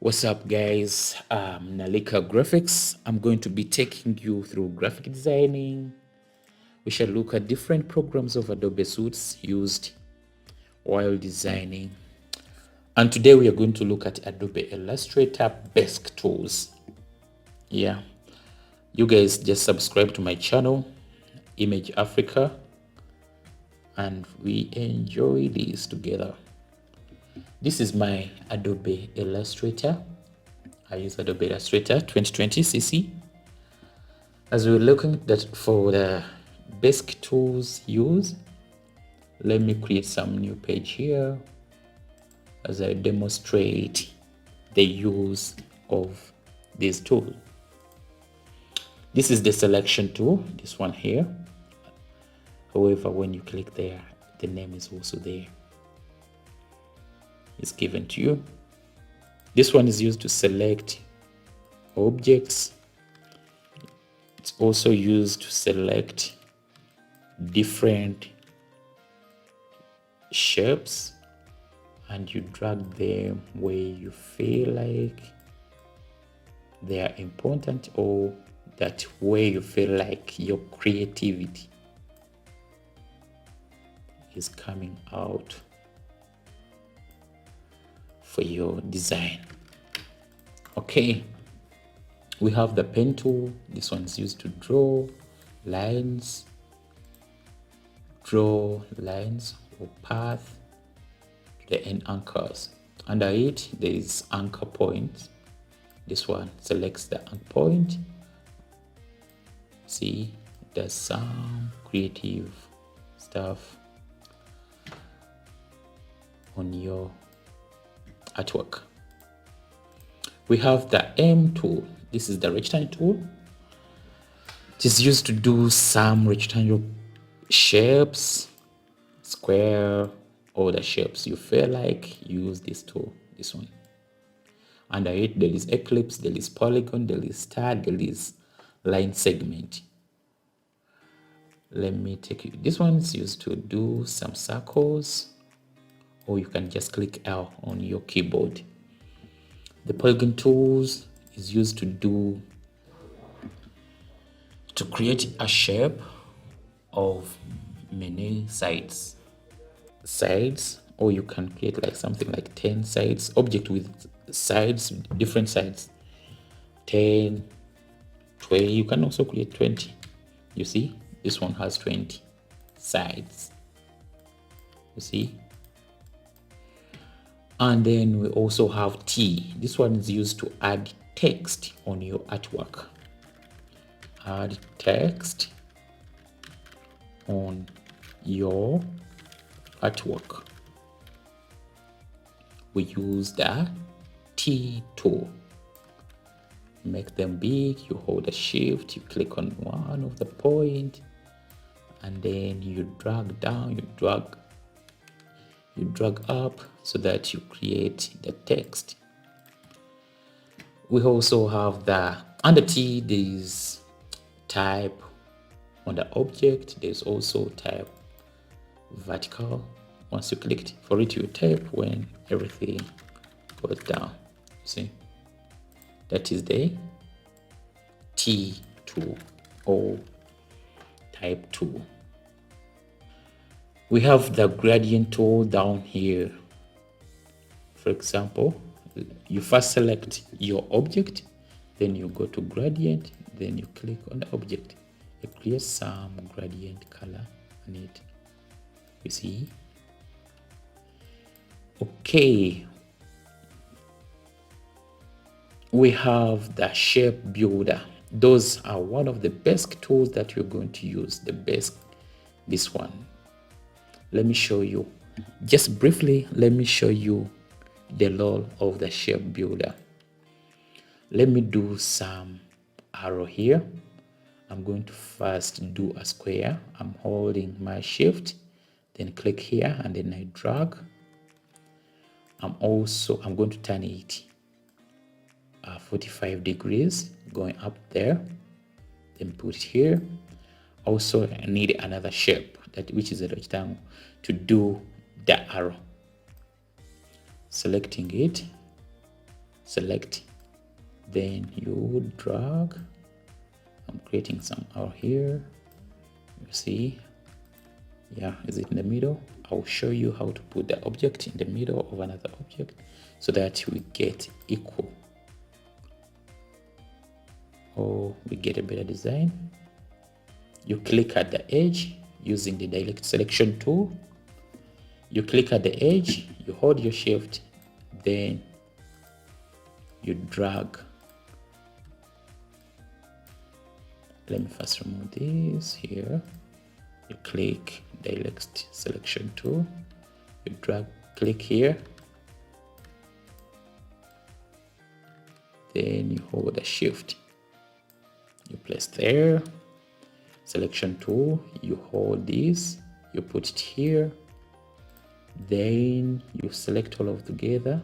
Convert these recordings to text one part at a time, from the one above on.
What's up, guys? Nalikka Graphics. I'm going to be taking you through graphic designing. We shall look at different programs of Adobe suites used while designing. And today we are going to look at Adobe Illustrator Basic tools. Yeah, you guys just subscribe to my channel, Image Africa, and we enjoy this together. This is my Adobe Illustrator. I use Adobe Illustrator 2020 CC. As we're looking for the basic tools used, let me create some new page here as I demonstrate the use of this tool. This is the selection tool, this one here. However, when you click there, the name is also there. It's given to you. This one is used to select objects. It's also used to select different shapes, and you drag them where you feel like they are important, or that where you feel like your creativity is coming out for your design. Okay, we have the pen tool. This one's used to draw lines or path to the end anchors. Under it, there is anchor point. This one selects the anchor point. See, there's some creative stuff on your artwork. We have the M tool. This is the rectangle tool. It is used to do some rectangle shapes, square, or the shapes you feel like. Use this tool, this one. Under it, there is ellipse, there is polygon, there is star, there is line segment. Let me take you. This one is used to do some circles, or you can just click L on your keyboard. The Polygon tools is used to create a shape of many sides, or you can create like something like 10 sides, object with sides, different sides, 10, 20. You can also create 20. You see, this one has 20 sides. You see. And then we also have T. This one is used to add text on your artwork. Add text on your artwork. We use the T tool. Make them big. You hold a shift, you click on one of the point, and then you drag down, you drag up so that you create the text. We also have the under T, there is type on the object. There's also type vertical. Once you click for it, you type when everything goes down. See, that is the T tool or type tool. We have the gradient tool down here. For example, you first select your object, then you go to gradient, then you click on the object. It creates some gradient color on it. You see? Okay. We have the shape builder. Those are one of the best tools that you're going to use. This one. Let me show you. Just briefly, let me show you the role of the shape builder. Let me do some arrow here. I'm going to first do a square. I'm holding my shift, then click here, and then I drag. I'm going to turn it 45 degrees, going up there, then put it here. Also, I need another shape, which is a rectangle, to do the arrow. Selecting it, select, then you drag. I'm creating some out here. You see, yeah, is it in the middle? I'll show you how to put the object in the middle of another object so that we get equal, or we get a better design. You click at the edge using the direct selection tool. You click at the edge, you hold your shift, then you drag. Let me first remove this here. You click direct selection tool, you drag, click here, then you hold the shift, you place there. Selection tool, you hold this, you put it here, then you select all of together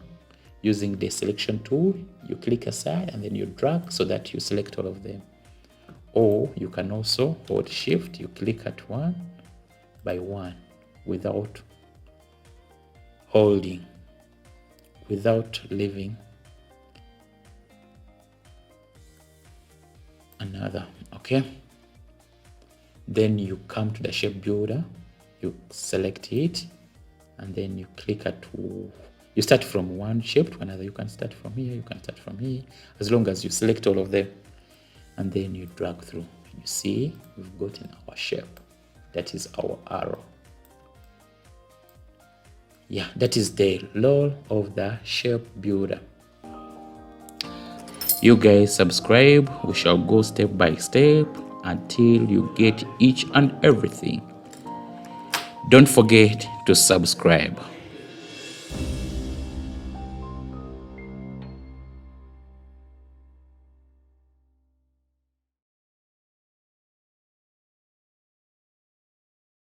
using the selection tool. You click aside and then you drag so that you select all of them. Or you can also hold shift, you click at one by one without holding, without leaving another. Okay, then you come to the shape builder, you select it, and then you click at, you start from one shape to another. You can start from here, you can start from here, as long as you select all of them, and then you drag through. You see, we've gotten our shape. That is our arrow. Yeah, that is the law of the shape builder. You guys subscribe. We shall go step by step until you get each and everything. Don't forget to subscribe.